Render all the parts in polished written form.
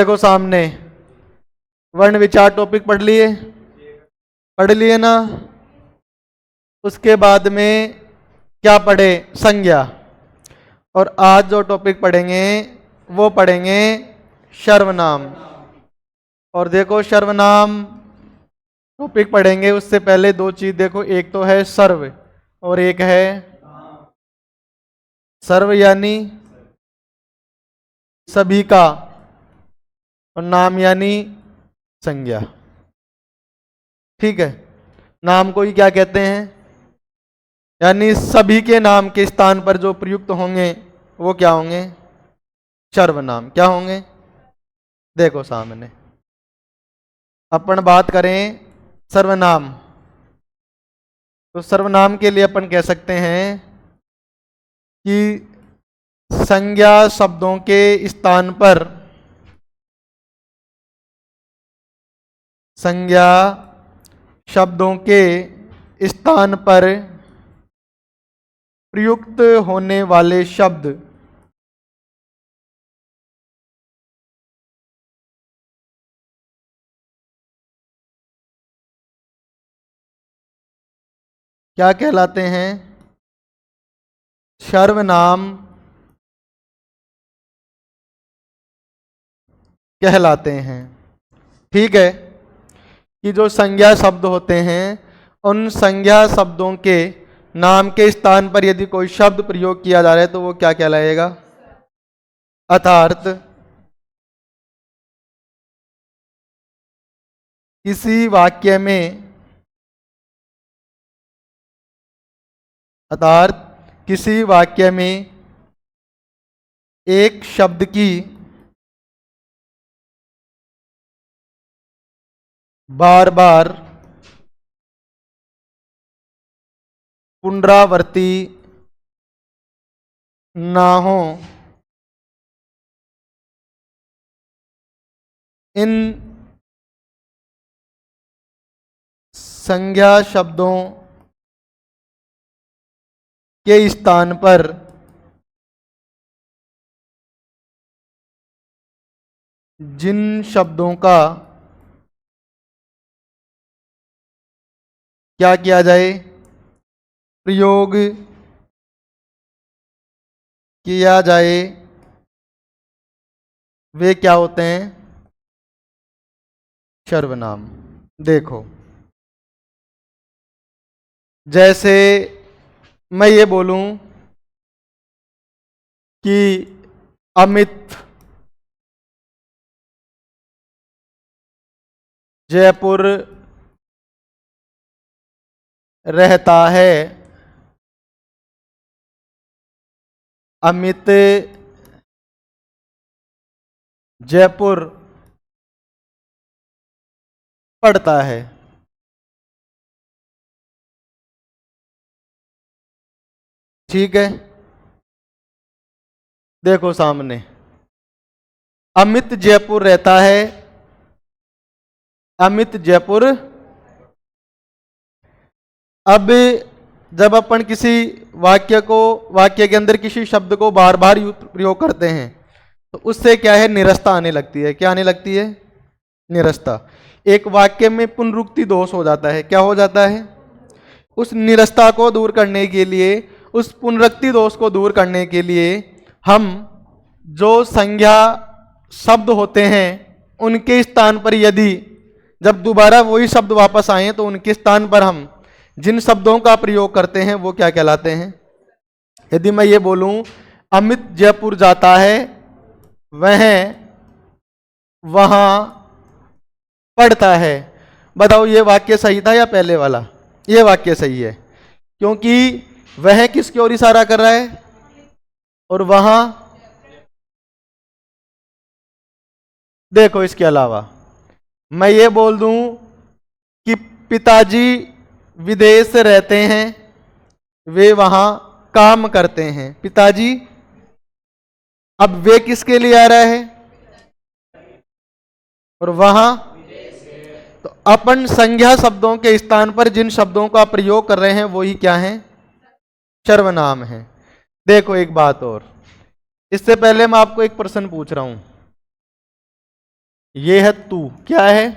देखो सामने वर्ण विचार टॉपिक पढ़ लिए ना। उसके बाद में क्या पढ़े? संज्ञा। और आज जो टॉपिक पढ़ेंगे वो पढ़ेंगे सर्वनाम। और देखो सर्वनाम टॉपिक पढ़ेंगे उससे पहले दो चीज देखो, एक तो है सर्व और एक है सर्व यानी सभी का, और नाम यानी संज्ञा। ठीक है, नाम को ही क्या कहते हैं? यानी सभी के नाम के स्थान पर जो प्रयुक्त होंगे वो क्या होंगे? सर्वनाम। क्या होंगे? देखो सामने अपन बात करें सर्वनाम, तो सर्वनाम के लिए अपन कह सकते हैं कि संज्ञा शब्दों के स्थान पर, संज्ञा शब्दों के स्थान पर प्रयुक्त होने वाले शब्द क्या कहलाते हैं? सर्वनाम कहलाते हैं। ठीक है, कि जो संज्ञा शब्द होते हैं उन संज्ञा शब्दों के नाम के स्थान पर यदि कोई शब्द प्रयोग किया जा रहा है तो वो क्या कहलाएगा? अर्थात किसी वाक्य में, अर्थात किसी वाक्य में एक शब्द की बार बार पुनरावृत्ति ना हो, इन संज्ञा शब्दों के स्थान पर जिन शब्दों का क्या किया जाए? प्रयोग किया जाए, वे क्या होते हैं? सर्वनाम। देखो जैसे मैं ये बोलूं कि अमित जयपुर रहता है, अमित जयपुर पढ़ता है। ठीक है, देखो सामने अमित जयपुर रहता है, अमित जयपुर। अब जब अपन किसी वाक्य के अंदर किसी शब्द को बार बार प्रयोग करते हैं तो उससे क्या है? निरस्ता आने लगती है। क्या आने लगती है? निरस्ता। एक वाक्य में पुनरुक्ति दोष हो जाता है। क्या हो जाता है? उस निरस्ता को दूर करने के लिए, उस पुनरुक्ति दोष को दूर करने के लिए हम जो संज्ञा शब्द होते हैं उनके स्थान पर यदि जब दोबारा वही शब्द वापस आए तो उनके स्थान पर हम जिन शब्दों का प्रयोग करते हैं वो क्या कहलाते हैं? यदि मैं ये बोलूं अमित जयपुर जाता है, वह वहां पढ़ता है, बताओ ये वाक्य सही था या पहले वाला? ये वाक्य सही है, क्योंकि वह किसकी ओर इशारा कर रहा है? और वहां। देखो इसके अलावा मैं ये बोल दूं कि पिताजी विदेश रहते हैं, वे वहां काम करते हैं। पिताजी, अब वे किसके लिए आ रहा है? और वहां। तो अपन संज्ञा शब्दों के स्थान पर जिन शब्दों का प्रयोग कर रहे हैं वो ही क्या है? सर्वनाम है। देखो एक बात और, इससे पहले मैं आपको एक प्रश्न पूछ रहा हूं। ये है तू, क्या है?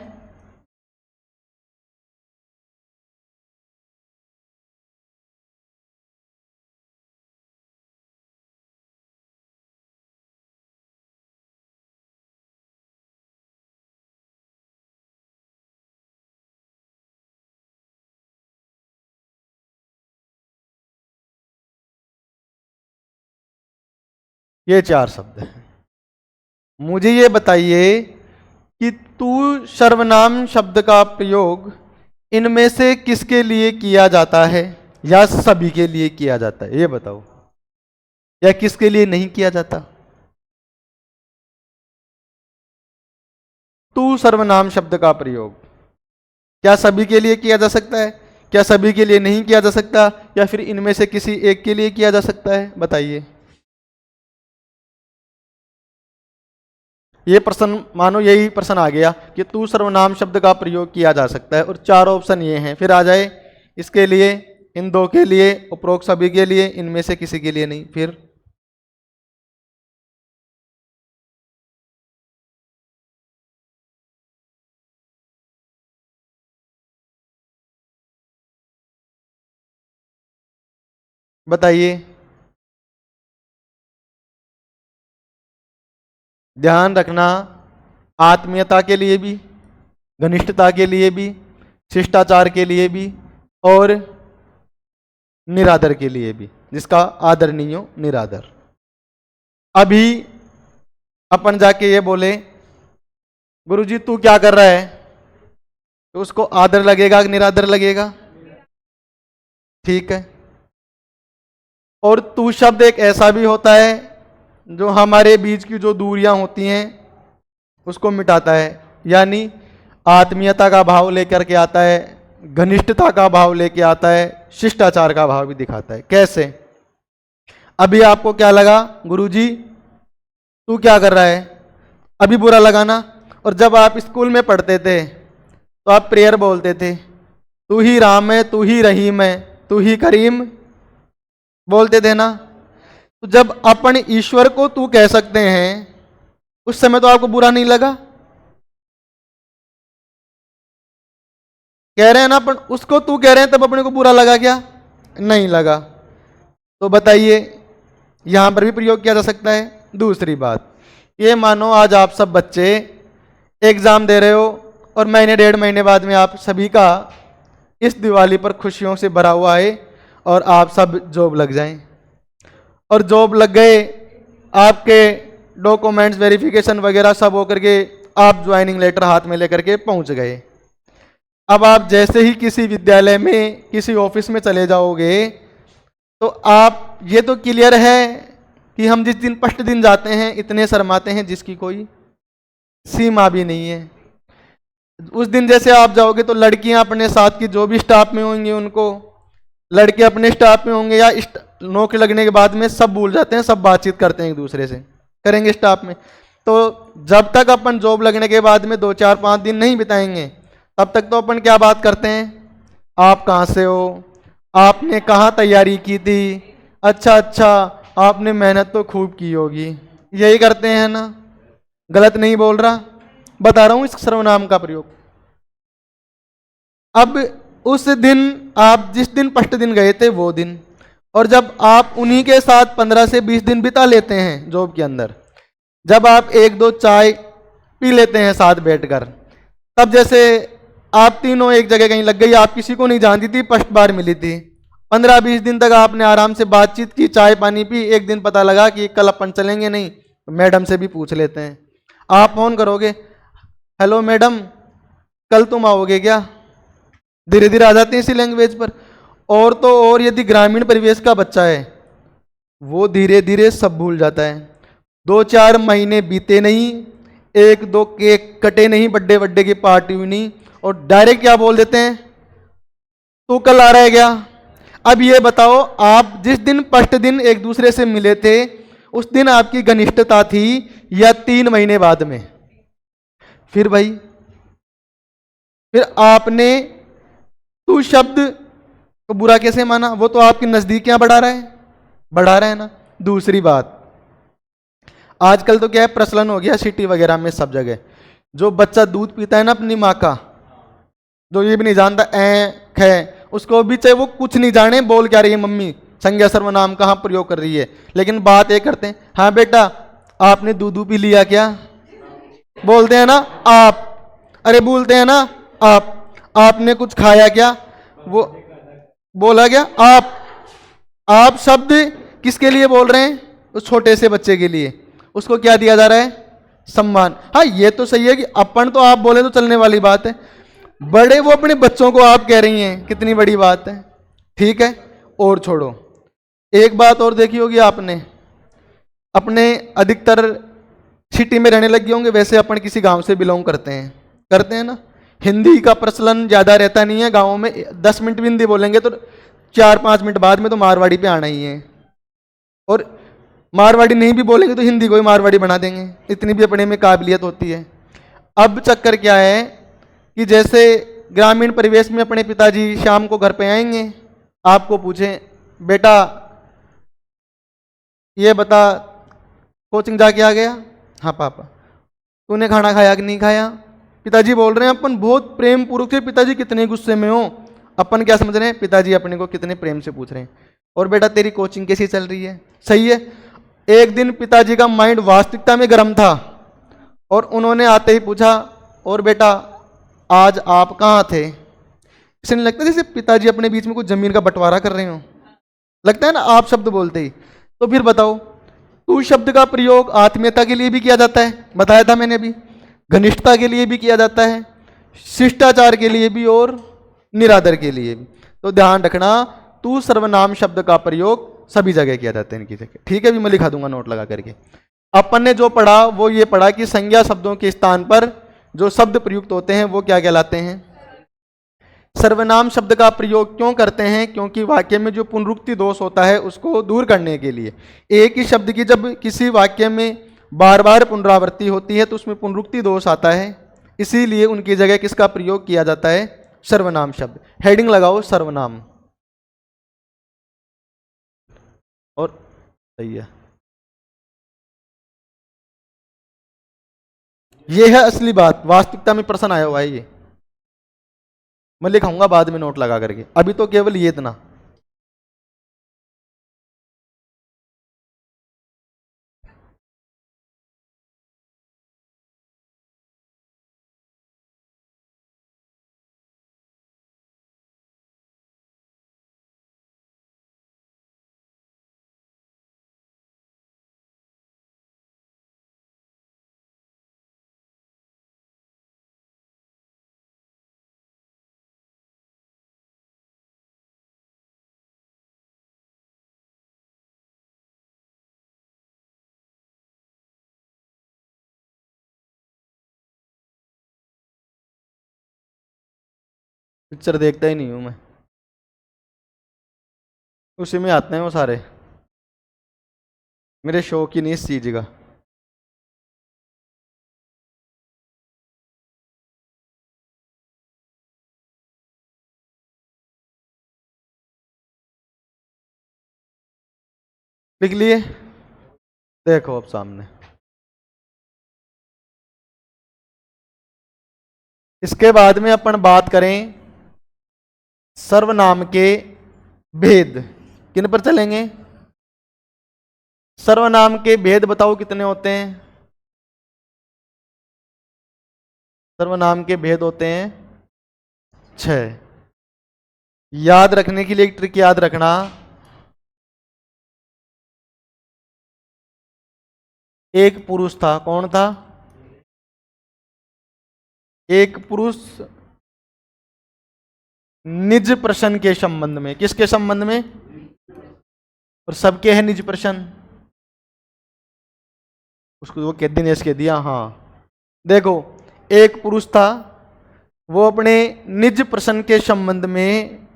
ये चार शब्द हैं। मुझे ये बताइए कि तू सर्वनाम शब्द का प्रयोग इनमें से किसके लिए किया जाता है या सभी के लिए किया जाता है, ये बताओ। या किसके लिए नहीं किया जाता? तू सर्वनाम शब्द का प्रयोग क्या सभी के लिए किया जा सकता है, क्या सभी के लिए नहीं किया जा सकता, या फिर इनमें से किसी एक के लिए किया जा सकता है? बताइए। ये प्रश्न, मानो यही प्रश्न आ गया कि तू सर्वनाम शब्द का प्रयोग किया जा सकता है, और चार ऑप्शन ये हैं। फिर आ जाए इसके लिए, इन दो के लिए, उपरोक्त सभी के लिए, इनमें से किसी के लिए नहीं। फिर बताइए। ध्यान रखना, आत्मीयता के लिए भी, घनिष्ठता के लिए भी, शिष्टाचार के लिए भी, और निरादर के लिए भी, जिसका आदर नहीं हो, निरादर। अभी अपन जाके ये बोले गुरुजी तू क्या कर रहा है, तो उसको आदर लगेगा कि निरादर लगेगा? ठीक है। और तू शब्द एक ऐसा भी होता है जो हमारे बीच की जो दूरियां होती हैं उसको मिटाता है, यानी आत्मीयता का भाव लेकर के आता है, घनिष्ठता का भाव लेके आता है, शिष्टाचार का भाव भी दिखाता है। कैसे? अभी आपको क्या लगा गुरुजी तू क्या कर रहा है, अभी बुरा लगा ना? और जब आप स्कूल में पढ़ते थे तो आप प्रेयर बोलते थे, तू ही राम है, तू ही रहीम है, तू ही करीम, बोलते थे ना? तो जब अपन ईश्वर को तू कह सकते हैं उस समय तो आपको बुरा नहीं लगा? कह रहे हैं ना अपन, उसको तू कह रहे हैं तब अपने को बुरा लगा क्या? नहीं लगा। तो बताइए यहां पर भी प्रयोग किया जा सकता है। दूसरी बात, ये मानो आज आप सब बच्चे एग्जाम दे रहे हो और महीने डेढ़ महीने बाद में आप सभी का इस दिवाली पर खुशियों से भरा हुआ है और आप सब जॉब लग जाएं, और जॉब लग गए, आपके डॉक्यूमेंट्स वेरिफिकेशन वगैरह सब होकर के आप ज्वाइनिंग लेटर हाथ में लेकर के पहुंच गए। अब आप जैसे ही किसी विद्यालय में, किसी ऑफिस में चले जाओगे तो आप, ये तो क्लियर है कि हम जिस दिन फर्स्ट दिन जाते हैं इतने शर्माते हैं जिसकी कोई सीमा भी नहीं है। उस दिन जैसे आप जाओगे तो लड़कियां अपने साथ की जो भी स्टाफ में होंगी उनको, लड़के अपने स्टाफ में होंगे, या नौकरी लगने के बाद में सब भूल जाते हैं, सब बातचीत करते हैं एक दूसरे से, करेंगे स्टाफ में। तो जब तक अपन जॉब लगने के बाद में 2 4 5 दिन नहीं बिताएंगे तब तक तो अपन क्या बात करते हैं, आप कहाँ से हो, आपने कहाँ तैयारी की थी, अच्छा अच्छा आपने मेहनत तो खूब की होगी, यही करते हैं ना? गलत नहीं बोल रहा, बता रहा हूं इस सर्वनाम का प्रयोग। अब उस दिन आप जिस दिन फर्स्ट दिन गए थे वो दिन, और जब आप उन्हीं के साथ 15 से 20 दिन बिता लेते हैं जॉब के अंदर, जब आप एक दो चाय पी लेते हैं साथ बैठकर, तब जैसे आप तीनों एक जगह कहीं लग गई, आप किसी को नहीं जानती थी, फर्स्ट बार मिली थी, 15 20 दिन तक आपने आराम से बातचीत की, चाय पानी पी, एक दिन पता लगा कि कल अपन चलेंगे नहीं, तो मैडम से भी पूछ लेते हैं, आप फोन करोगे, हेलो मैडम कल तुम आओगे क्या? धीरे धीरे आ जाते हैं इसी लैंग्वेज पर। और तो और यदि ग्रामीण परिवेश का बच्चा है वो धीरे धीरे सब भूल जाता है। 2 4 महीने बीते नहीं, एक दो केक कटे नहीं, बर्थडे बर्थडे की पार्टी हुई नहीं, और डायरेक्ट क्या बोल देते हैं, तू कल आ रहा है क्या? अब ये बताओ, आप जिस दिन फर्स्ट दिन एक दूसरे से मिले थे उस दिन आपकी घनिष्ठता थी या 3 महीने बाद में? फिर भाई, फिर आपने तू शब्द को बुरा कैसे माना? वो तो आपकी नजदीकियां बढ़ा रहा है, बढ़ा रहा है ना। दूसरी बात, आजकल तो क्या है, प्रचलन हो गया सिटी वगैरह में सब जगह जो बच्चा दूध पीता है ना अपनी माँ का, जो ये भी नहीं जानता ख, उसको भी चाहे वो कुछ नहीं जाने बोल क्या रही है मम्मी, संज्ञा सर्वनाम कहाँ प्रयोग कर रही है, लेकिन बात ये करते हैं, हाँ बेटा आपने दूध पी लिया क्या, बोलते हैं ना आप, अरे बोलते हैं ना आपने कुछ खाया क्या, वो बोला क्या आप शब्द किसके लिए बोल रहे हैं, उस छोटे से बच्चे के लिए, उसको क्या दिया जा रहा है, सम्मान। हाँ ये तो सही है कि अपन तो आप बोले तो चलने वाली बात है, बड़े वो अपने बच्चों को आप कह रही हैं, कितनी बड़ी बात है। ठीक है, और छोड़ो, एक बात और देखी होगी आपने, अपने अधिकतर सिटी में रहने लगे होंगे, वैसे अपन किसी गांव से बिलोंग करते हैं ना, हिंदी का प्रचलन ज़्यादा रहता नहीं है गाँवों में, 10 मिनट भी हिंदी बोलेंगे तो 4-5 मिनट बाद में तो मारवाड़ी पे आना ही है, और मारवाड़ी नहीं भी बोलेंगे तो हिंदी को ही मारवाड़ी बना देंगे, इतनी भी अपने में काबिलियत होती है। अब चक्कर क्या है कि जैसे ग्रामीण परिवेश में अपने पिताजी शाम को घर पे आएंगे, आपको पूछें बेटा ये बता कोचिंग जाके आ गया, हाँ पापा, तूने खाना खाया कि नहीं खाया, पिताजी बोल रहे हैं, अपन बहुत प्रेम पूर्वक से, पिताजी कितने गुस्से में हो, अपन क्या समझ रहे हैं, पिताजी अपने को कितने प्रेम से पूछ रहे हैं, और बेटा तेरी कोचिंग कैसी चल रही है, सही है। एक दिन पिताजी का माइंड वास्तविकता में गर्म था, और उन्होंने आते ही पूछा, और बेटा आज आप कहाँ थे, इसे नहीं लगता जैसे पिताजी अपने बीच में कुछ जमीन का बंटवारा कर रहे हो, लगता है ना आप शब्द बोलते ही। तो फिर बताओ, तू शब्द का प्रयोग आत्मीयता के लिए भी किया जाता है, बताया था मैंने भी, घनिष्ठता के लिए भी किया जाता है, शिष्टाचार के लिए भी, और निरादर के लिए भी। तो ध्यान रखना, तू सर्वनाम शब्द का प्रयोग सभी जगह किया जाता है इनकी जगह। ठीक है, भी मैं लिखा दूंगा नोट लगा करके। अपन ने जो पढ़ा वो ये पढ़ा कि संज्ञा शब्दों के स्थान पर जो शब्द प्रयुक्त होते हैं वो क्या कहलाते हैं, सर्वनाम शब्द का प्रयोग क्यों करते हैं, क्योंकि वाक्य में जो पुनरुक्ति दोष होता है उसको दूर करने के लिए। एक ही शब्द की जब किसी वाक्य में बार बार पुनरावृत्ति होती है तो उसमें पुनरुक्ति दोष आता है, इसीलिए उनकी जगह किसका प्रयोग किया जाता है, सर्वनाम शब्द। हेडिंग लगाओ सर्वनाम, और सही है, ये है असली बात, वास्तविकता में प्रश्न आया हुआ है ये, मैं लिखाऊंगा बाद में नोट लगा करके, अभी तो केवल ये इतना। पिक्चर देखता ही नहीं हूं मैं, उसी में आते हैं वो सारे, मेरे शौक ही नहीं इस चीज का। लिख लिए, देखो अब सामने। इसके बाद में अपन बात करें सर्वनाम के भेद, किन पर चलेंगे, सर्वनाम के भेद बताओ कितने होते हैं, सर्वनाम के भेद होते हैं 6। याद रखने के लिए एक ट्रिक याद रखना, एक पुरुष था, कौन था, एक पुरुष निज प्रश्न के संबंध में, किसके संबंध में, और सबके है निज प्रश्न, उसको वो कह दिनेश कह दिया, हाँ देखो एक पुरुष था, वो अपने निज प्रश्न के संबंध में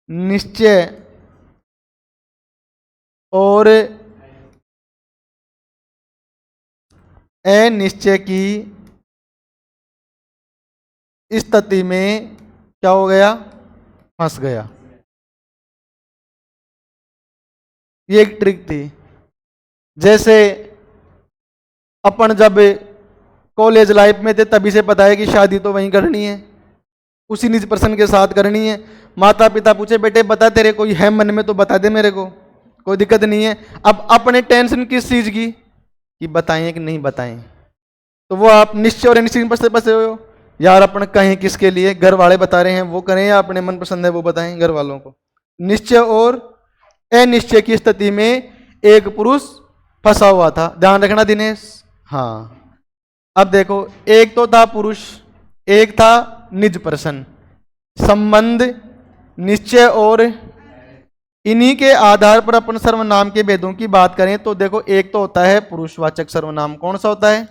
निश्चय और अनिश्चय की स्थिति में क्या हो गया, फंस गया। ये एक ट्रिक थी, जैसे अपन जब कॉलेज लाइफ में थे तभी से पता है कि शादी तो वहीं करनी है, उसी निज पर्सन के साथ करनी है। माता पिता पूछे बेटे बता तेरे कोई है मन में तो बता दे मेरे को, कोई दिक्कत नहीं है। अब अपने टेंशन किस चीज़ की कि बताएं कि नहीं बताएं, तो वो आप निश्चय और अनिश्चित पर से फंसे हो यार। अपन कहें किसके लिए, घर वाले बता रहे हैं वो करें या अपने मन पसंद है वो बताएं घर वालों को। निश्चय और अनिश्चय की स्थिति में एक पुरुष फंसा हुआ था, ध्यान रखना दिनेश। हाँ अब देखो, एक तो था पुरुष, एक था निज पर्सन। संबंध निश्चय और इन्हीं के आधार पर अपन सर्वनाम के भेदों की बात करें तो देखो, एक तो होता है पुरुषवाचक सर्वनाम। कौन सा होता है?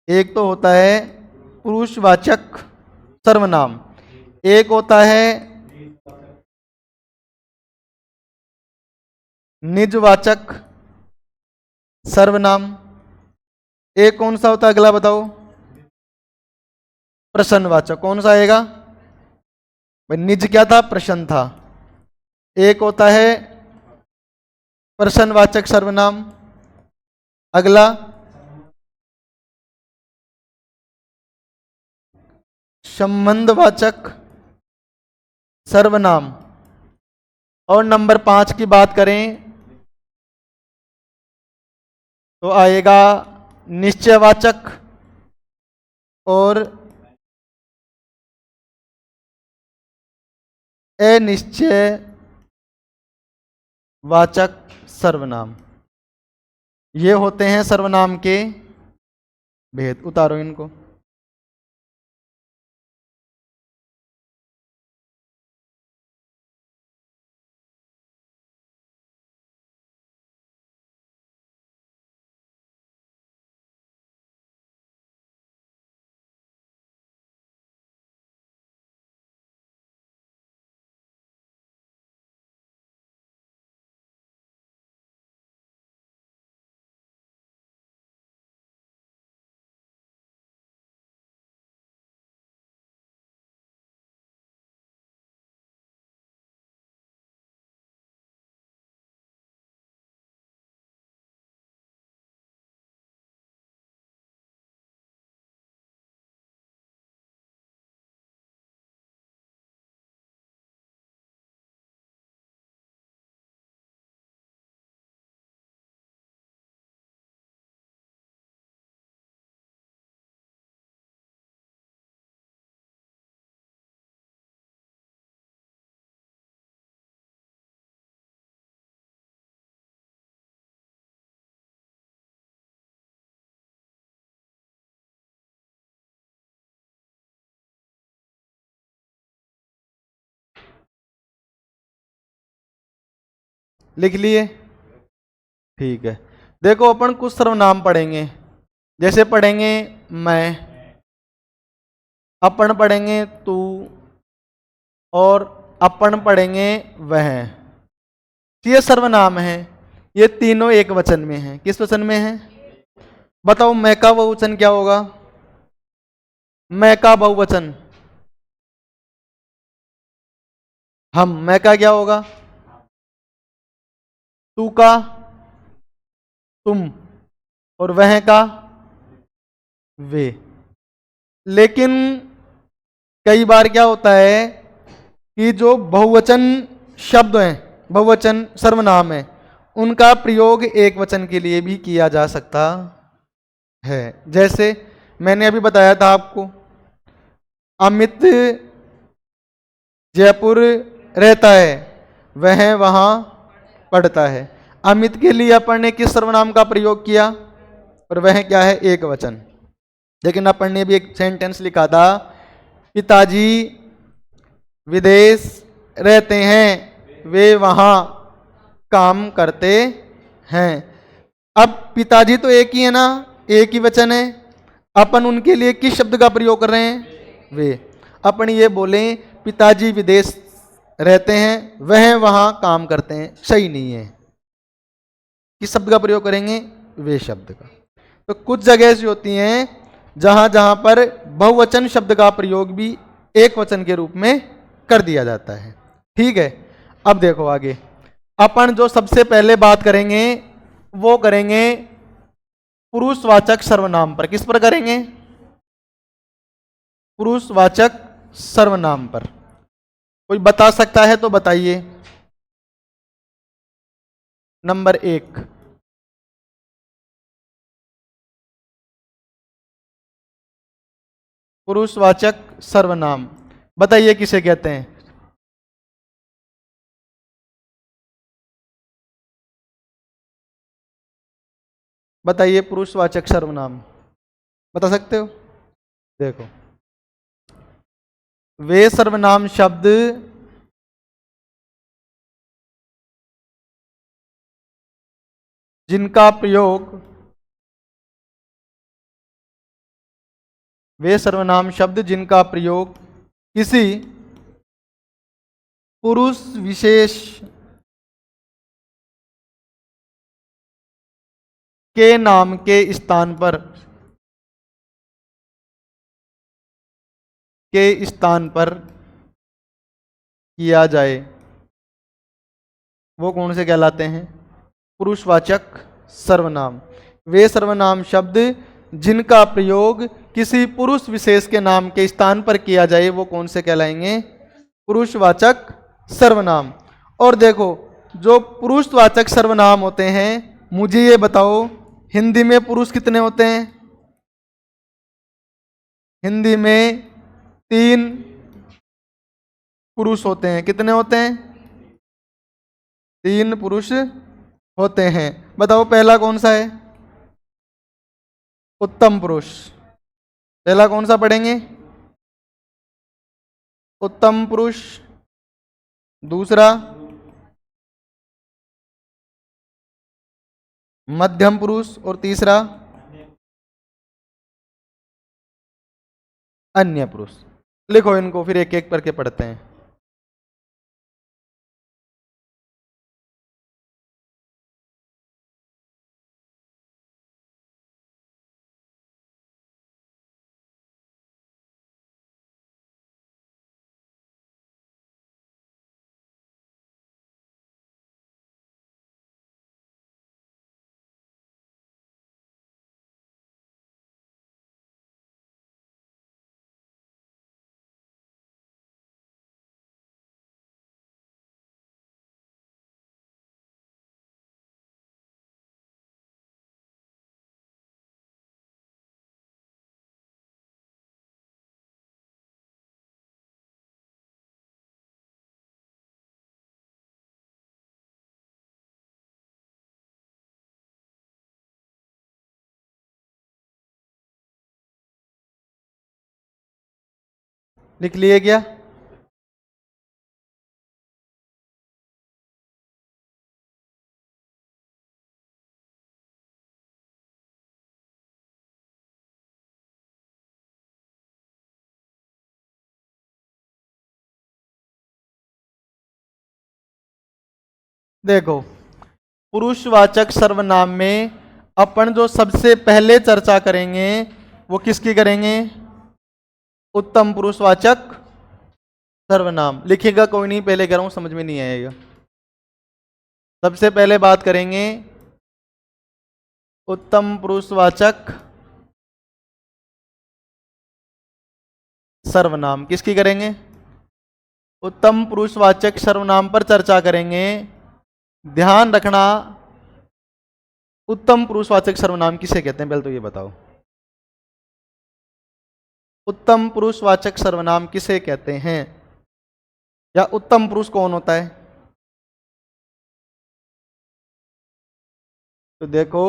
एक तो होता है पुरुषवाचक सर्वनाम, एक होता है निजवाचक सर्वनाम। एक कौन सा होता है अगला बताओ? प्रश्नवाचक। कौन सा आएगा भाई? निज क्या था? प्रश्न था। एक होता है प्रश्नवाचक सर्वनाम, अगला संबंधवाचक सर्वनाम। और नंबर 5 की बात करें तो आएगा निश्चयवाचक और अनिश्चयवाचक सर्वनाम। ये होते हैं सर्वनाम के भेद। उतारो इनको। लिख लिए? ठीक है। देखो अपन कुछ सर्वनाम पढ़ेंगे, जैसे पढ़ेंगे मैं, अपन पढ़ेंगे तू, और अपन पढ़ेंगे वह। ये सर्वनाम है, ये तीनों एक वचन में है। किस वचन में है बताओ? मैं का बहुवचन क्या होगा? मैं का बहुवचन हम। मैं का क्या होगा? तू का तुम, और वह का वे। लेकिन कई बार क्या होता है कि जो बहुवचन शब्द हैं, बहुवचन सर्वनाम है, उनका प्रयोग एक वचन के लिए भी किया जा सकता है। जैसे मैंने अभी बताया था आपको, अमित जयपुर रहता है, वह वहां पढ़ता है। अमित के लिए अपन ने किस सर्वनाम का प्रयोग किया? और वह क्या है? एक वचन। लेकिन अपन ने भी एक सेंटेंस लिखा था, पिताजी विदेश रहते हैं, वे वहां काम करते हैं। अब पिताजी तो एक ही है ना, एक ही वचन है। अपन उनके लिए किस शब्द का प्रयोग कर रहे हैं? वे। अपन ये बोले पिताजी विदेश रहते हैं, वह वहां काम करते हैं, सही नहीं है। किस शब्द का प्रयोग करेंगे? वे शब्द का। तो कुछ जगह ऐसी होती हैं जहां जहां पर बहुवचन शब्द का प्रयोग भी एक वचन के रूप में कर दिया जाता है। ठीक है। अब देखो आगे अपन जो सबसे पहले बात करेंगे वो करेंगे पुरुषवाचक सर्वनाम पर। किस पर करेंगे? पुरुषवाचक सर्वनाम पर। कोई बता सकता है तो बताइए। नंबर 1, पुरुषवाचक सर्वनाम बताइए किसे कहते हैं? बताइए पुरुषवाचक सर्वनाम बता सकते हो? देखो, वे सर्वनाम शब्द जिनका प्रयोग, वे सर्वनाम शब्द जिनका प्रयोग किसी पुरुष विशेष के नाम के स्थान पर, किया जाए, वो कौन से कहलाते हैं? पुरुषवाचक सर्वनाम। वे सर्वनाम शब्द जिनका प्रयोग किसी पुरुष विशेष के नाम के स्थान पर किया जाए वो कौन से कहलाएंगे? पुरुषवाचक सर्वनाम। और देखो, जो पुरुषवाचक सर्वनाम होते हैं, मुझे ये बताओ हिंदी में पुरुष कितने होते हैं? हिंदी में 3 पुरुष होते हैं। कितने होते हैं? 3 पुरुष होते हैं। बताओ पहला कौन सा है? उत्तम पुरुष। पहला कौन सा पढ़ेंगे? उत्तम पुरुष। दूसरा मध्यम पुरुष और तीसरा अन्य पुरुष। लिखो इनको, फिर एक एक करके पढ़ते हैं। लिख लिए क्या? देखो, पुरुषवाचक सर्वनाम में अपन जो सबसे पहले चर्चा करेंगे वो किसकी करेंगे? उत्तम पुरुषवाचक सर्वनाम। लिखिएगा, कोई नहीं, पहले कह रहा हूं, समझ में नहीं आएगा। सबसे पहले बात करेंगे उत्तम पुरुषवाचक सर्वनाम। किसकी करेंगे? उत्तम पुरुषवाचक सर्वनाम पर चर्चा करेंगे। ध्यान रखना, उत्तम पुरुषवाचक सर्वनाम किसे कहते हैं? पहले तो ये बताओ, उत्तम पुरुषवाचक सर्वनाम किसे कहते हैं? या उत्तम पुरुष कौन होता है? तो देखो,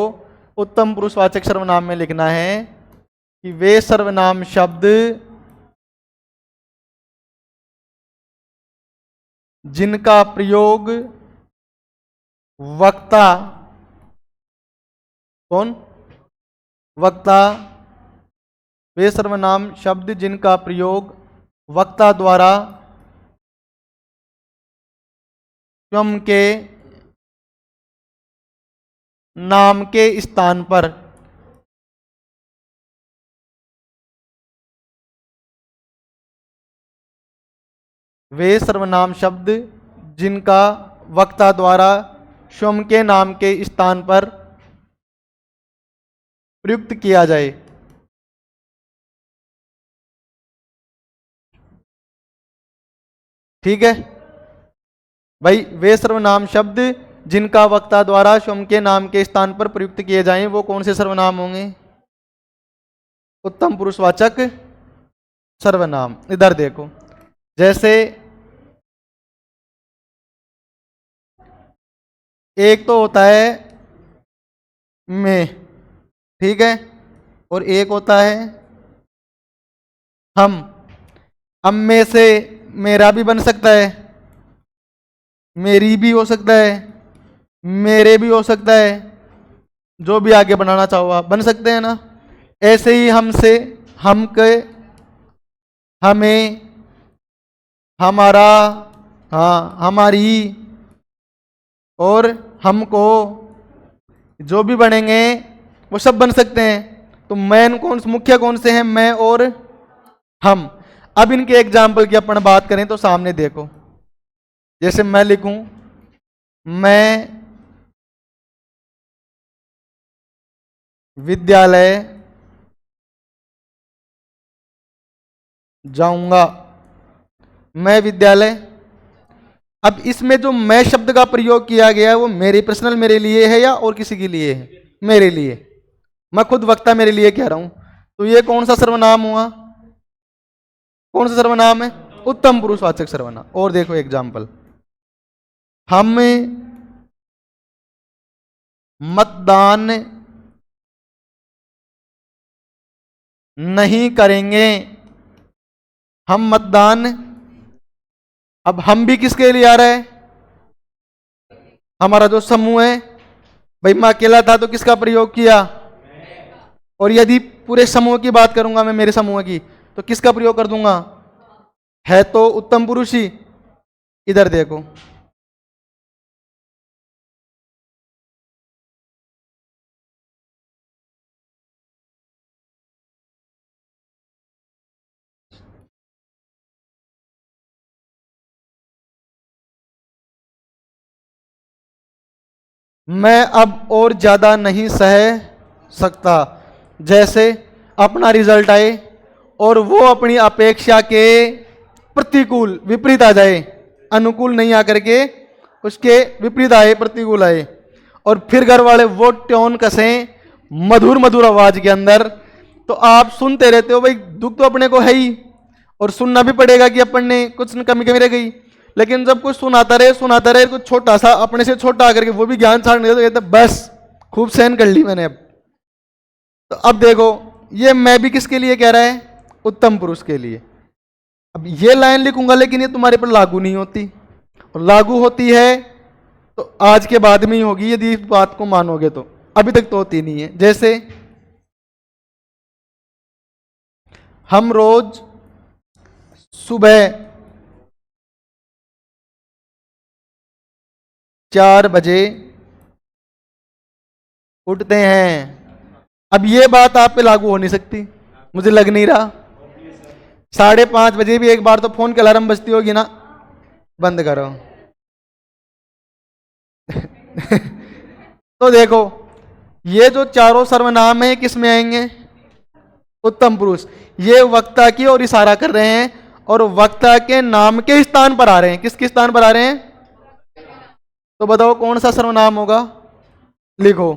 उत्तम पुरुषवाचक सर्वनाम में लिखना है कि वे सर्वनाम शब्द जिनका प्रयोग वक्ता, कौन? वक्ता। वे सर्वनाम शब्द जिनका प्रयोग वक्ता द्वारा स्वयं के नाम के स्थान पर, वे सर्वनाम शब्द जिनका वक्ता द्वारा स्वयं के नाम के स्थान पर प्रयुक्त किया जाए। ठीक है भाई, वे सर्वनाम शब्द जिनका वक्ता द्वारा स्वयं के नाम के स्थान पर प्रयुक्त किए जाएं वो कौन से सर्वनाम होंगे? उत्तम पुरुषवाचक सर्वनाम। इधर देखो, जैसे एक तो होता है मैं, ठीक है, और एक होता है हम। हम में से मेरा भी बन सकता है, मेरी भी हो सकता है, मेरे भी हो सकता है, जो भी आगे बनाना चाहो आप बन सकते हैं ना। ऐसे ही हमसे, हम के, हमें, हमारा, हाँ हमारी, और हमको, जो भी बनेंगे वो सब बन सकते हैं। तो मैन कौन, मुख्य कौन से हैं? मैं और हम। अब इनके एग्जाम्पल की अपन बात करें तो सामने देखो, जैसे मैं लिखूं, मैं विद्यालय जाऊंगा। मैं विद्यालय, अब इसमें जो मैं शब्द का प्रयोग किया गया है वो मेरे पर्सनल, मेरे लिए है या और किसी के लिए है? मेरे लिए। मैं खुद वक्ता मेरे लिए कह रहा हूं, तो ये कौन सा सर्वनाम हुआ? कौन सा सर्वनाम है? उत्तम पुरुषवाचक सर्वनाम। और देखो एग्जाम्पल, हम मतदान नहीं करेंगे। हम मतदान, अब हम भी किसके लिए आ रहा है? हमारा जो समूह है। भाई मैं अकेला था तो किसका प्रयोग किया? और यदि पूरे समूह की बात करूंगा मैं, मेरे समूह की, तो किसका प्रयोग कर दूंगा? है तो उत्तम पुरुष ही। इधर देखो, मैं अब और ज्यादा नहीं सह सकता। जैसे अपना रिजल्ट आए और वो अपनी अपेक्षा के प्रतिकूल, विपरीत आ जाए, अनुकूल नहीं आकर के उसके विपरीत आए, प्रतिकूल आए, और फिर घर वाले वो ट्यून कसें मधुर मधुर आवाज के अंदर, तो आप सुनते रहते हो। भाई दुख तो अपने को है ही, और सुनना भी पड़ेगा कि अपन ने कुछ कमी कमी रह गई। लेकिन जब कुछ सुनाता रहे कुछ छोटा सा, अपने से छोटा आकर के वो भी ज्ञान छाड़ने तो कहते बस खूब सहन कर ली मैंने अब। तो अब देखो, ये मैं भी किसके लिए कह रहा है? उत्तम पुरुष के लिए। अब ये लाइन लिखूंगा लेकिन ये तुम्हारे पर लागू नहीं होती, और लागू होती है तो आज के बाद में ही होगी यदि इस बात को मानोगे तो, अभी तक तो होती नहीं है। जैसे हम रोज सुबह 4 बजे उठते हैं। अब ये बात आप पे लागू हो नहीं सकती, मुझे लग नहीं रहा। 5:30 बजे भी एक बार तो फोन की अलार्म बजती होगी ना, बंद करो। तो देखो, ये जो चारों सर्वनाम है किस में आएंगे? उत्तम पुरुष। ये वक्ता की ओर इशारा कर रहे हैं और वक्ता के नाम के स्थान पर आ रहे हैं। किसके स्थान पर आ रहे हैं? तो बताओ कौन सा सर्वनाम होगा? लिखो।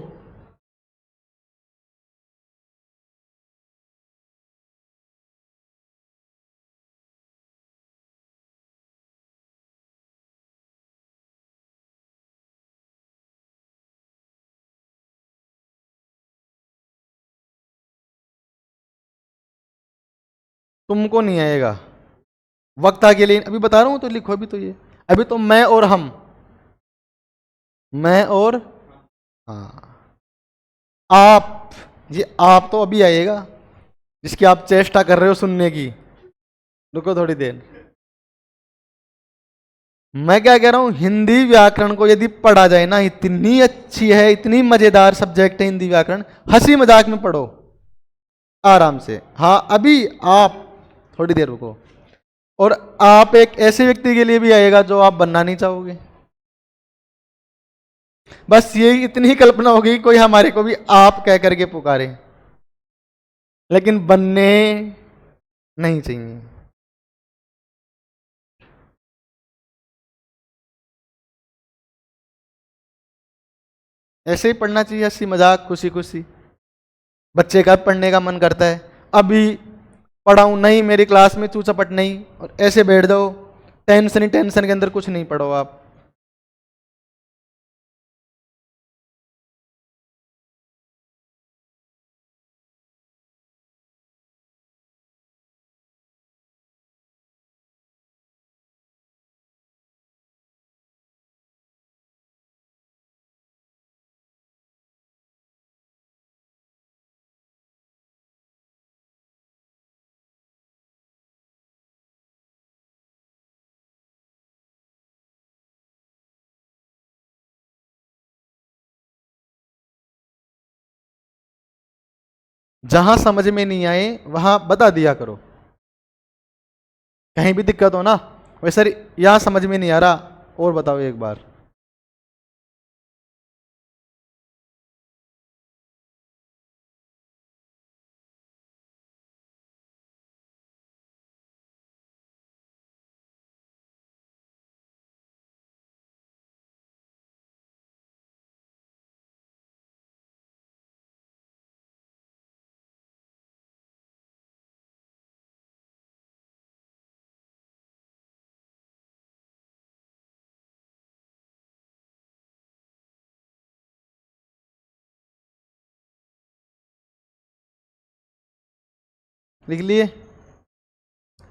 तुमको नहीं आएगा, वक्ता के लिए अभी बता रहा हूं, तो लिखो अभी। तो ये अभी तो मैं और हम, मैं और, हाँ, आप, ये आप तो अभी आएगा जिसकी आप चेष्टा कर रहे हो सुनने की। रुको थोड़ी देर। मैं क्या कह रहा हूं, हिंदी व्याकरण को यदि पढ़ा जाए ना, इतनी अच्छी है, इतनी मजेदार सब्जेक्ट है हिंदी व्याकरण, हंसी मजाक में पढ़ो आराम से। हाँ अभी आप थोड़ी देर रुको। और आप एक ऐसे व्यक्ति के लिए भी आएगा जो आप बनना नहीं चाहोगे। बस ये इतनी ही कल्पना होगी कोई हमारे को भी आप कह करके पुकारे। लेकिन बनने नहीं चाहिए। ऐसे ही पढ़ना चाहिए, हंसी मजाक खुशी खुशी। बच्चे का पढ़ने का मन करता है, अभी पढ़ाऊं नहीं, मेरी क्लास में तू चपट नहीं, और ऐसे बैठ जाओ, टेंशन ही टेंशन के अंदर कुछ नहीं पढ़ो आप। जहां समझ में नहीं आए वहां बता दिया करो। कहीं भी दिक्कत हो ना, वैसे सर यहां समझ में नहीं आ रहा, और बताओ एक बार। लिख लिए?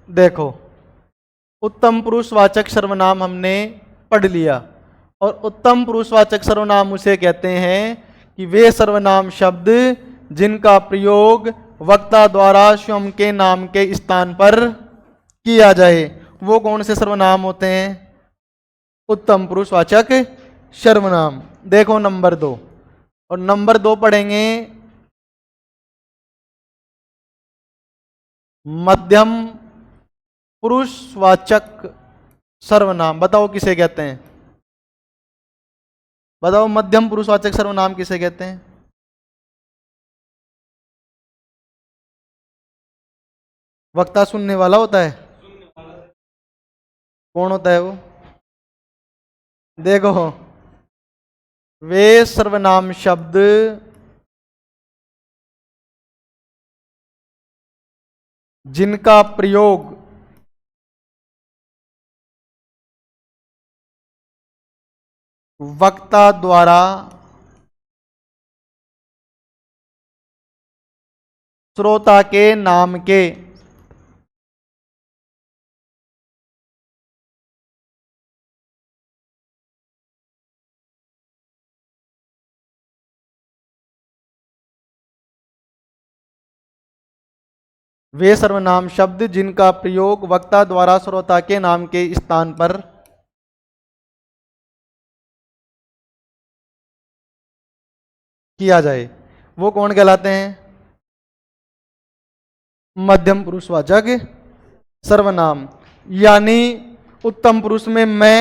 देखो, उत्तम पुरुषवाचक सर्वनाम हमने पढ़ लिया, और उत्तम पुरुषवाचक सर्वनाम उसे कहते हैं कि वे सर्वनाम शब्द जिनका प्रयोग वक्ता द्वारा स्वयं के नाम के स्थान पर किया जाए। वो कौन से सर्वनाम होते हैं? उत्तम पुरुषवाचक सर्वनाम। देखो नंबर 2, और नंबर 2 पढ़ेंगे मध्यम पुरुषवाचक सर्वनाम। बताओ किसे कहते हैं? बताओ मध्यम पुरुषवाचक सर्वनाम किसे कहते हैं? वक्ता सुनने वाला होता है। कौन होता है वो? देखो, वे सर्वनाम शब्द जिनका प्रयोग वक्ता द्वारा श्रोता के नाम के वे सर्वनाम शब्द जिनका प्रयोग वक्ता द्वारा श्रोता के नाम के स्थान पर किया जाए, वो कौन कहलाते हैं? मध्यम पुरुषवाचक सर्वनाम। यानी उत्तम पुरुष में मैं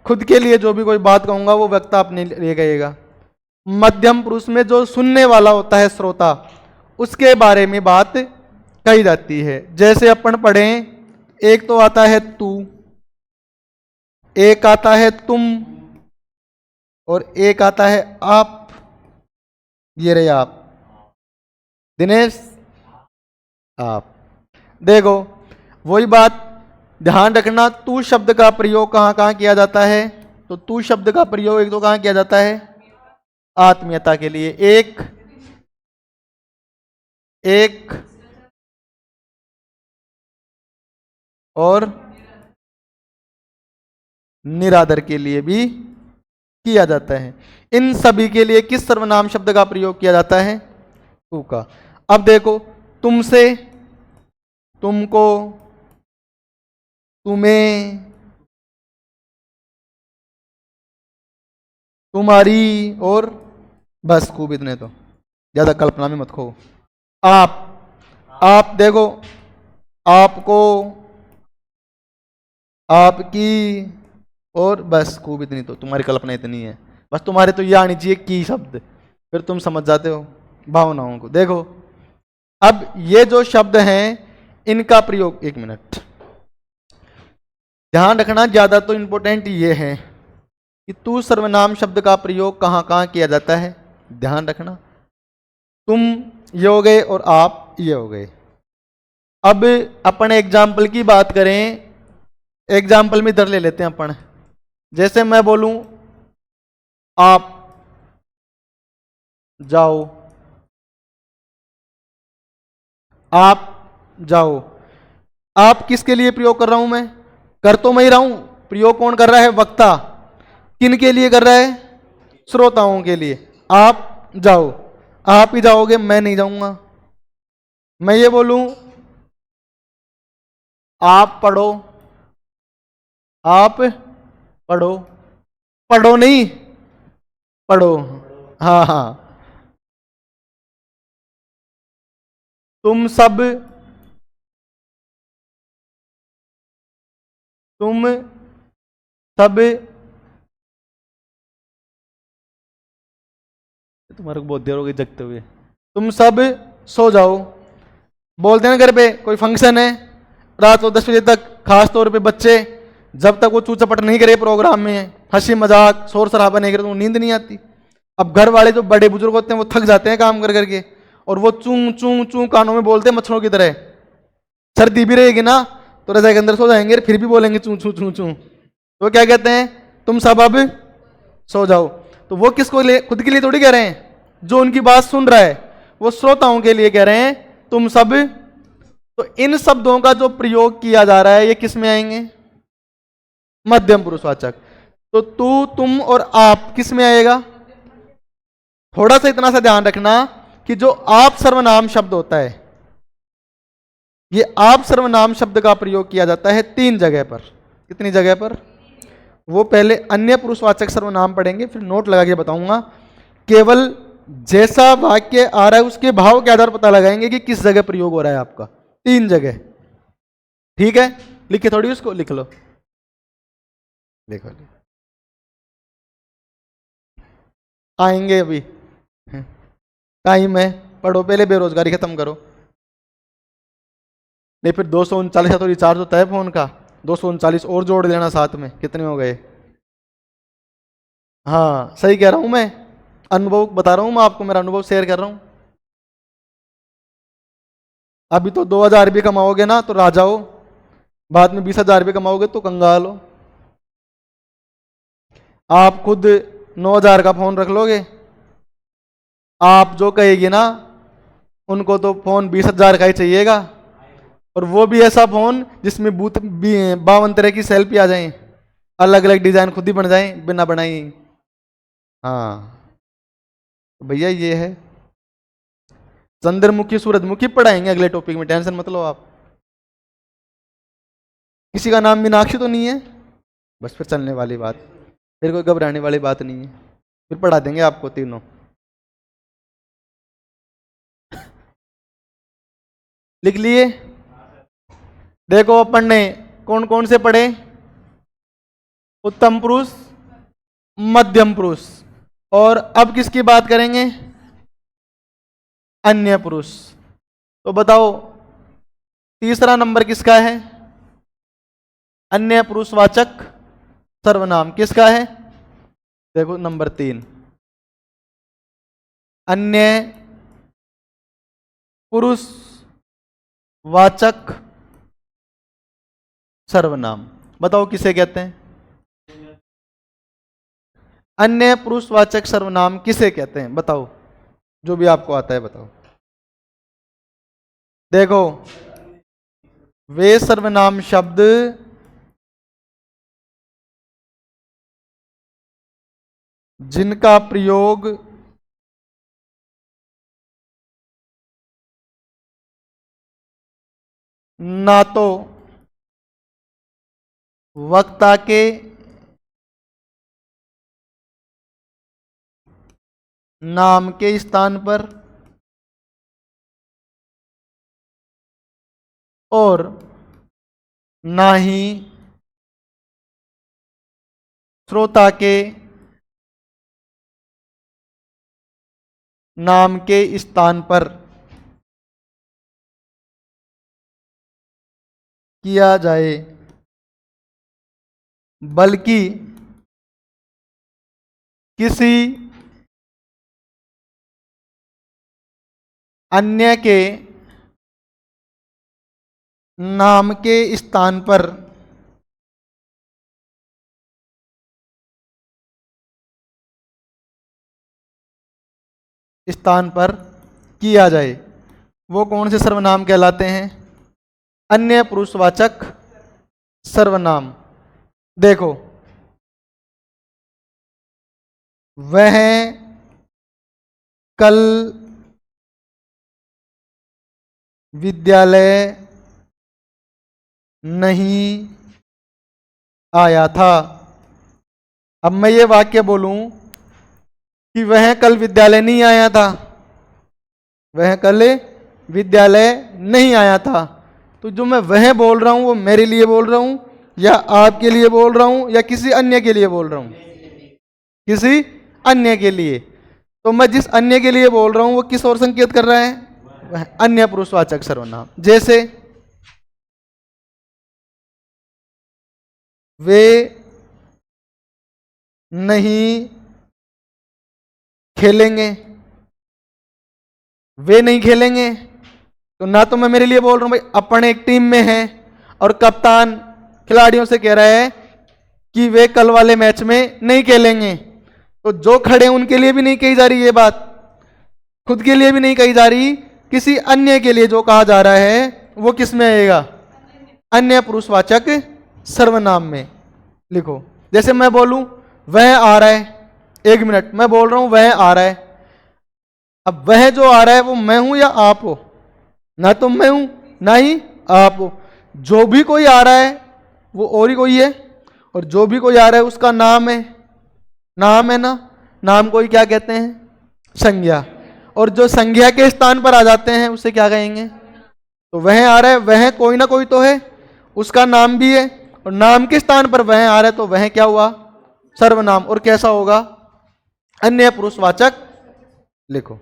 खुद के लिए जो भी कोई बात कहूंगा वो वक्ता अपने लिए कहेगा। मध्यम पुरुष में जो सुनने वाला होता है श्रोता, उसके बारे में बात कही जाती है। जैसे अपन पढ़ें, एक तो आता है तू, एक आता है तुम, और एक आता है आप। ये रहे आप, दिनेश आप। देखो वही बात ध्यान रखना, तू शब्द का प्रयोग कहां कहां किया जाता है? तो तू शब्द का प्रयोग एक तो कहां किया जाता है? आत्मीयता के लिए एक, एक और निरादर के लिए भी किया जाता है। इन सभी के लिए किस सर्वनाम शब्द का प्रयोग किया जाता है? तू का। अब देखो, तुमसे, तुमको, तुम्हें, तुम्हारी, और बस खूब, इतने तो, ज्यादा कल्पना में मत खो। आप देखो, आपको, आपकी, और बस खूब, इतनी तो तुम्हारी कल्पना इतनी है। बस तुम्हारे तो ये आनी चाहिए की शब्द, फिर तुम समझ जाते हो भावनाओं को। देखो अब ये जो शब्द हैं इनका प्रयोग, एक मिनट ध्यान रखना, ज्यादा तो इंपॉर्टेंट ये है कि तू सर्वनाम शब्द का प्रयोग कहां कहां किया जाता है, ध्यान रखना। तुम ये हो गए और आप ये हो गए। अब अपन एग्जाम्पल की बात करें, एग्जाम्पल में इधर ले लेते हैं अपन। जैसे मैं बोलूं आप जाओ, आप जाओ, आप किसके लिए प्रयोग कर रहा हूं मैं? कर तो मैं ही रहा हूं, प्रयोग कौन कर रहा है? वक्ता। किन के लिए कर रहा है? श्रोताओं के लिए। आप जाओ, आप ही जाओगे, मैं नहीं जाऊंगा। मैं ये बोलूं आप पढ़ो, आप पढ़ो, पढ़ो नहीं, पढ़ो। हाँ हाँ। तुम सब, तुम सब, तुम्हारे को बहुत देर हो गई जगते हुए, तुम सब सो जाओ। बोलते हैं ना घर पे कोई फंक्शन है, रात को 10 बजे तक, खास तौर पे बच्चे, जब तक वो चू चपट नहीं करे प्रोग्राम में, हंसी मजाक शोर शराबा नहीं करे, तो नींद नहीं आती। अब घर वाले जो बड़े बुजुर्ग होते हैं वो थक जाते हैं काम कर करके, और वो चूं चूं चूं कानों में बोलते हैं मच्छरों की तरह। सर्दी भी रहेगी ना तो रजाई के अंदर सो जाएंगे, फिर भी बोलेंगे चूं चूं चूं चूं। तो क्या कहते हैं? तुम सब अब सो जाओ। तो वो किसको लिए? खुद के लिए थोड़ी कह रहे हैं, जो उनकी बात सुन रहा है वो श्रोताओं के लिए कह रहे हैं तुम सब। तो इन शब्दों का जो प्रयोग किया जा रहा है ये किस में आएंगे? मध्यम पुरुषवाचक। तो तू, तुम और आप किस में आएगा? थोड़ा सा इतना सा ध्यान रखना कि जो आप सर्वनाम शब्द होता है, ये आप सर्वनाम शब्द का प्रयोग किया जाता है 3 जगह पर। कितनी जगह पर? वो पहले अन्य पुरुषवाचक सर्वनाम पढ़ेंगे, फिर नोट लगा के बताऊंगा। केवल जैसा वाक्य आ रहा है उसके भाव के आधार पता लगाएंगे कि किस जगह प्रयोग हो रहा है आपका। 3 जगह, ठीक है? लिखे थोड़ी उसको, लिख लो, देखो आएंगे अभी, टाइम है, पढ़ो पहले, बेरोजगारी खत्म करो। नहीं फिर 239 का तो रिचार्ज होता है फोन का, 239 और जोड़ लेना साथ में, कितने हो गए? हाँ सही कह रहा हूं मैं, अनुभव बता रहा हूं मैं आपको, मेरा अनुभव शेयर कर रहा हूं। अभी तो 2000 भी कमाओगे ना तो राजा हो, बाद में 20,000 भी कमाओगे तो कंगाल हो। आप खुद 9,000 का फोन रख लोगे, आप जो कहेगी ना उनको तो फोन 20,000 का ही चाहिएगा, और वो भी ऐसा फोन जिसमें 52 तरह की सेल्फी आ जाए, अलग अलग डिजाइन खुद ही बन जाए बिना बनाई। हाँ तो भैया ये है चंद्रमुखी सूरजमुखी, पढ़ाएंगे अगले टॉपिक में, टेंशन मत लो आप। किसी का नाम मीनाक्षी तो नहीं है? बस फिर चलने वाली बात, फिर कोई घबराने वाली बात नहीं है, फिर पढ़ा देंगे आपको तीनों। लिख लिए? देखो अपन ने कौन कौन से पढ़े? उत्तम पुरुष, मध्यम पुरुष, और अब किसकी बात करेंगे? अन्य पुरुष। तो बताओ तीसरा नंबर किसका है? अन्य पुरुषवाचक सर्वनाम किसका है? देखो नंबर 3, अन्य पुरुषवाचक सर्वनाम। बताओ किसे कहते हैं? अन्य पुरुषवाचक सर्वनाम किसे कहते हैं? बताओ, जो भी आपको आता है बताओ। देखो वे सर्वनाम शब्द जिनका प्रयोग ना तो वक्ता के नाम के स्थान पर और ना ही श्रोता के नाम के स्थान पर किया जाए, बल्कि किसी अन्य के नाम के स्थान पर किया जाए। वो कौन से सर्वनाम कहलाते हैं? अन्य पुरुषवाचक सर्वनाम। देखो, वह कल विद्यालय नहीं आया था। अब मैं ये वाक्य बोलूं कि वह कल विद्यालय नहीं आया था, वह कल विद्यालय नहीं आया था, तो जो मैं वह बोल रहा हूं वो मेरे लिए बोल रहा हूं या आपके लिए बोल रहा हूं या किसी अन्य के लिए बोल रहा हूं? किसी अन्य के लिए। तो मैं जिस अन्य के लिए बोल रहा हूं वो किस ओर संकेत कर रहा है? वह अन्य पुरुषवाचक सर्वनाम। जैसे वे नहीं खेलेंगे, वे नहीं खेलेंगे, तो ना तो मैं मेरे लिए बोल रहा हूं भाई अपन एक टीम में हैं और कप्तान खिलाड़ियों से कह रहा है कि वे कल वाले मैच में नहीं खेलेंगे, तो जो खड़े उनके लिए भी नहीं कही जा रही ये बात, खुद के लिए भी नहीं कही जा रही, किसी अन्य के लिए जो कहा जा रहा है वो किस में आएगा? अन्य पुरुषवाचक सर्वनाम में। लिखो, जैसे मैं बोलूं वह आ रहा है, एक मिनट, मैं बोल रहा हूं वह आ रहा है, अब वह जो आ रहा है वो मैं हूं या आप हो? ना तो मैं हूं ना ही आप हो। जो भी कोई आ रहा है वो और ही कोई है, और जो भी कोई आ रहा है उसका नाम है, नाम है ना, नाम को ही क्या कहते हैं? संज्ञा। और जो संज्ञा के स्थान पर आ जाते हैं उसे क्या कहेंगे? तो वह आ रहा है, वह कोई ना कोई तो है, उसका नाम भी है, और नाम के स्थान पर वह आ रहा है तो वह क्या हुआ? सर्वनाम। और कैसा होगा? अन्य पुरुषवाचक। लिखो,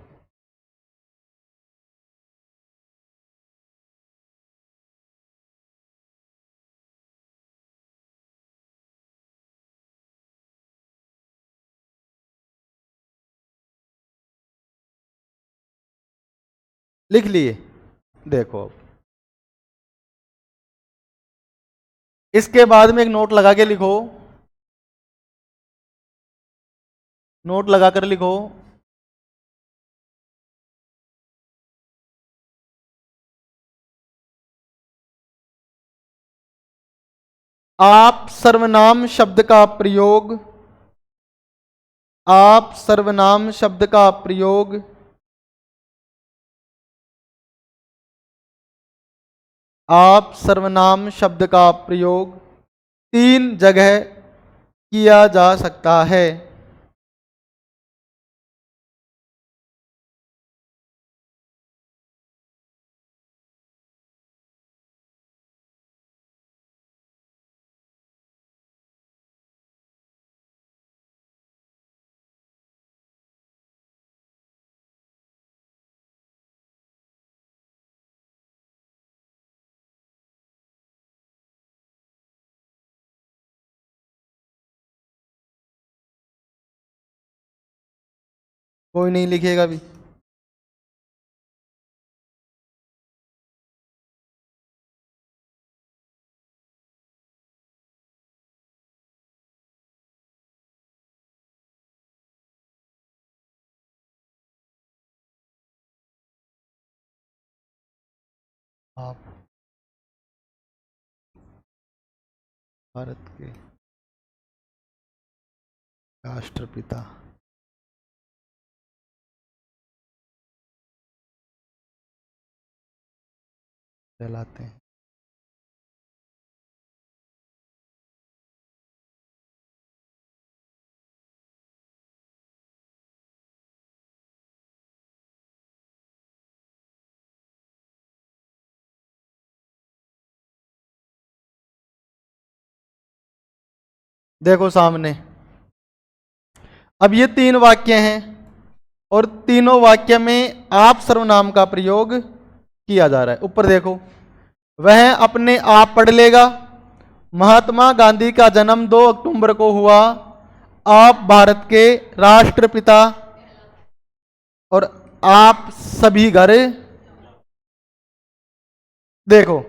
लिख लिए। देखो, अब इसके बाद में एक नोट लगा के लिखो, नोट लगाकर लिखो, आप सर्वनाम शब्द का प्रयोग, आप सर्वनाम शब्द का प्रयोग आप सर्वनाम शब्द का प्रयोग 3 जगह किया जा सकता है। कोई नहीं लिखेगा भी? आप भारत के राष्ट्रपिता कहलाते हैं। देखो सामने, अब ये 3 वाक्य हैं और तीनों वाक्य में आप सर्वनाम का प्रयोग किया जा रहा है। ऊपर देखो, वह अपने आप पढ़ लेगा। महात्मा गांधी का जन्म 2 अक्टूबर को हुआ। आप भारत के राष्ट्रपिता और आप सभी घर, देखो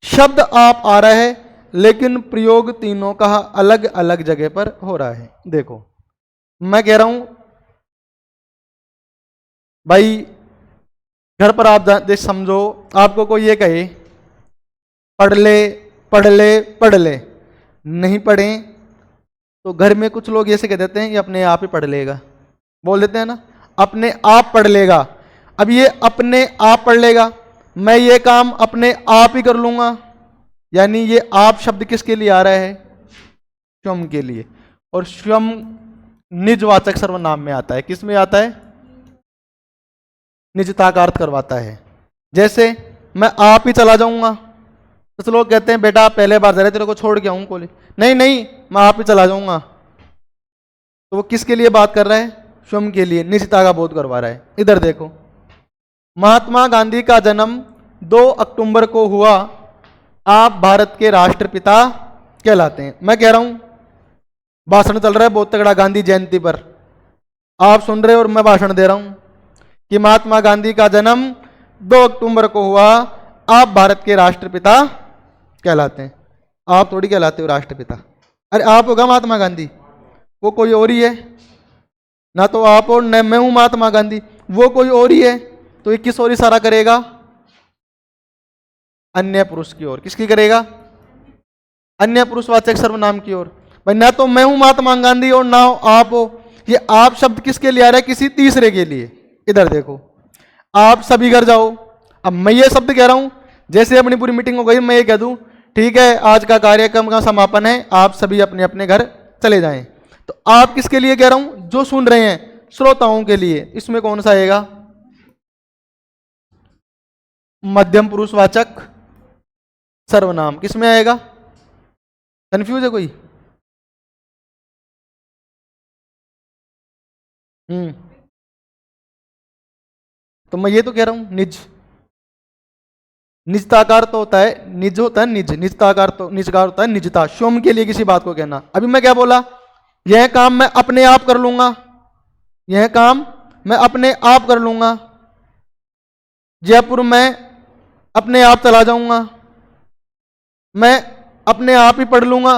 शब्द आप आ रहा है लेकिन प्रयोग तीनों का अलग अलग जगह पर हो रहा है। देखो मैं कह रहा हूं भाई, घर पर आप समझो, आपको कोई ये कहे पढ़ ले पढ़ ले पढ़ ले, नहीं पढ़े तो घर में कुछ लोग ऐसे कह देते हैं ये अपने आप ही पढ़ लेगा, बोल देते हैं ना, अपने आप पढ़ लेगा। अब ये अपने आप पढ़ लेगा, मैं ये काम अपने आप ही कर लूंगा, यानी ये आप शब्द किसके लिए आ रहा है? स्वयं के लिए। और स्वयं निजवाचक सर्वनाम में आता है। किस में आता है? निजता का अर्थ करवाता है। जैसे मैं आप ही चला जाऊंगा, कुछ लोग कहते हैं बेटा आप पहले बार जा रहे, तेरे को छोड़ के आऊं कॉलेज, नहीं नहीं मैं आप ही चला जाऊंगा, तो वो किसके लिए बात कर रहा है? स्वयं के लिए, निजता का बोध करवा रहा है। इधर देखो, महात्मा गांधी का जन्म 2 अक्टूबर को हुआ। आप भारत के राष्ट्रपिता कहलाते हैं। मैं कह रहा हूं भाषण चल रहा है बहुत तगड़ा गांधी जयंती पर, आप सुन रहे हो और मैं भाषण दे रहा हूं कि महात्मा गांधी का जन्म 2 अक्टूबर को हुआ। आप भारत के राष्ट्रपिता कहलाते हैं। आप थोड़ी कहलाते हो राष्ट्रपिता, अरे आप होगा महात्मा गांधी, वो कोई और ही है ना, तो आप और न मैं हूं महात्मा गांधी, वो कोई और ही है। तो ये किस ओर इशारा करेगा? अन्य पुरुष की ओर। किसकी करेगा? अन्य पुरुषवाचक सर्वनाम की ओर। भाई ना तो मैं हूं महात्मा गांधी और ना आप हो, ये आप शब्द किसके लिए आ रहा है? किसी तीसरे के लिए। इधर देखो, आप सभी घर जाओ, अब मैं ये शब्द कह रहा हूं, जैसे अपनी पूरी मीटिंग हो गई मैं ये कह दूं ठीक है आज का कार्यक्रम का समापन है, आप सभी अपने अपने घर चले जाएं, तो आप किसके लिए कह रहा हूं? जो सुन रहे हैं श्रोताओं के लिए। इसमें कौन सा आएगा? मध्यम पुरुषवाचक सर्वनाम। किसमें आएगा? कंफ्यूज है कोई? तो मैं ये तो कह रहा हूं निज, निजताकार तो होता है, निज होता है निज, निजताकार तो निजकार होता है निजता, स्वयं के लिए किसी बात को कहना। अभी मैं क्या बोला? यह काम मैं अपने आप कर लूंगा, यह काम मैं अपने आप कर लूंगा। जयपुर में अपने आप चला जाऊंगा, मैं अपने आप ही पढ़ लूंगा।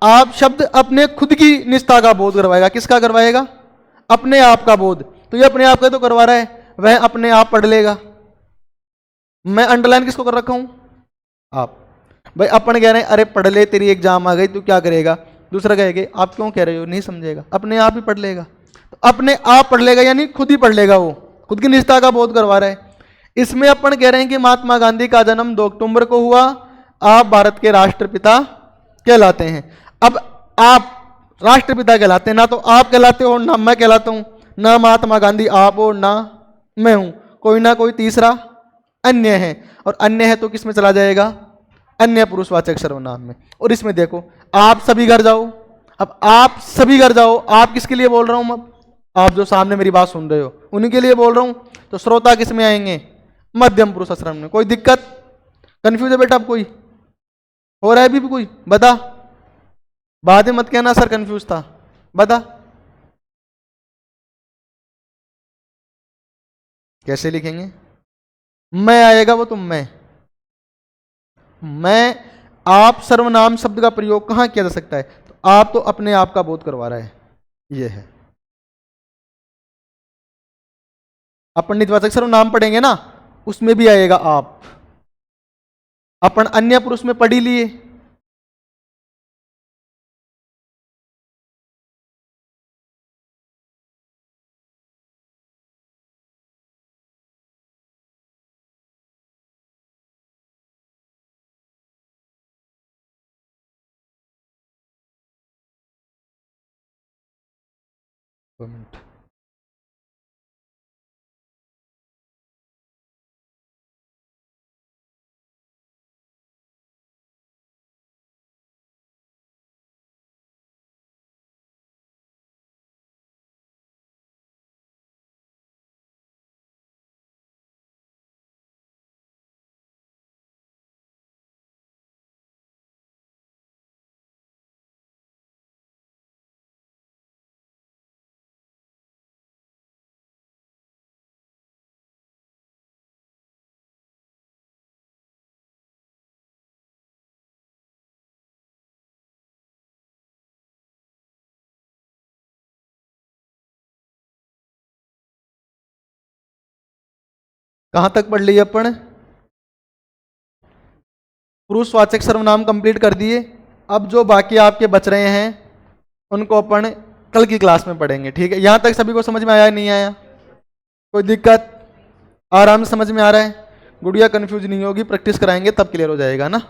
आप शब्द अपने खुद की निजता का बोध करवाएगा। किसका करवाएगा? अपने आप का बोध। तो ये अपने आप का तो करवा रहा है, वह अपने आप पढ़ लेगा। मैं अंडरलाइन किसको कर रखा हूं? आप। भाई अपन कह रहे हैं अरे पढ़ ले तेरी एग्जाम आ गई तू क्या करेगा, दूसरा कहेगा आप क्यों कह रहे हो, नहीं समझेगा, अपने आप ही पढ़ लेगा। तो अपने आप पढ़ लेगा यानी खुद ही पढ़ लेगा, वो खुद की निजता का बोध करवा रहा है। इसमें अपन कह रहे हैं कि महात्मा गांधी का जन्म 2 अक्टूबर को हुआ। आप भारत के राष्ट्रपिता कहलाते हैं। अब आप राष्ट्रपिता कहलाते हैं, ना तो आप कहलाते हो ना मैं कहलाता हूं, ना महात्मा गांधी आप हो ना मैं हूं, कोई ना कोई तीसरा अन्य है, और अन्य है तो किस में चला जाएगा? अन्य पुरुषवाचक सर्वनाम में। और इसमें देखो आप सभी घर जाओ, अब आप सभी घर जाओ, आप किसके लिए बोल रहा हूं? अब आप जो सामने मेरी बात सुन रहे हो उन्हीं के लिए बोल रहा हूं, तो श्रोता किस में आएंगे? मध्यम पुरुष सर्वनाम में। कोई दिक्कत? कंफ्यूज है बेटा? अब कोई हो रहा है अभी भी कोई? बता, बाद में मत कहना सर कंफ्यूज था, बता कैसे लिखेंगे? मैं आएगा वो तुम में, मैं आप सर्वनाम शब्द का प्रयोग कहां किया जा सकता है? तो आप तो अपने आप का बोध करवा रहा है, ये है। अपन निजवाचक सर्वनाम पढ़ेंगे ना, उसमें भी आएगा आप। अपन अन्य पुरुष में पढ़ ही लिए, कहाँ तक पढ़ लिए अपन? पुरुषवाचक सर्वनाम कंप्लीट कर दिए। अब जो बाकी आपके बच रहे हैं उनको अपन कल की क्लास में पढ़ेंगे, ठीक है? यहाँ तक सभी को समझ में आया नहीं आया? कोई दिक्कत? आराम से समझ में आ रहा है? गुड़िया कंफ्यूज नहीं होगी, प्रैक्टिस कराएंगे तब क्लियर हो जाएगा ना।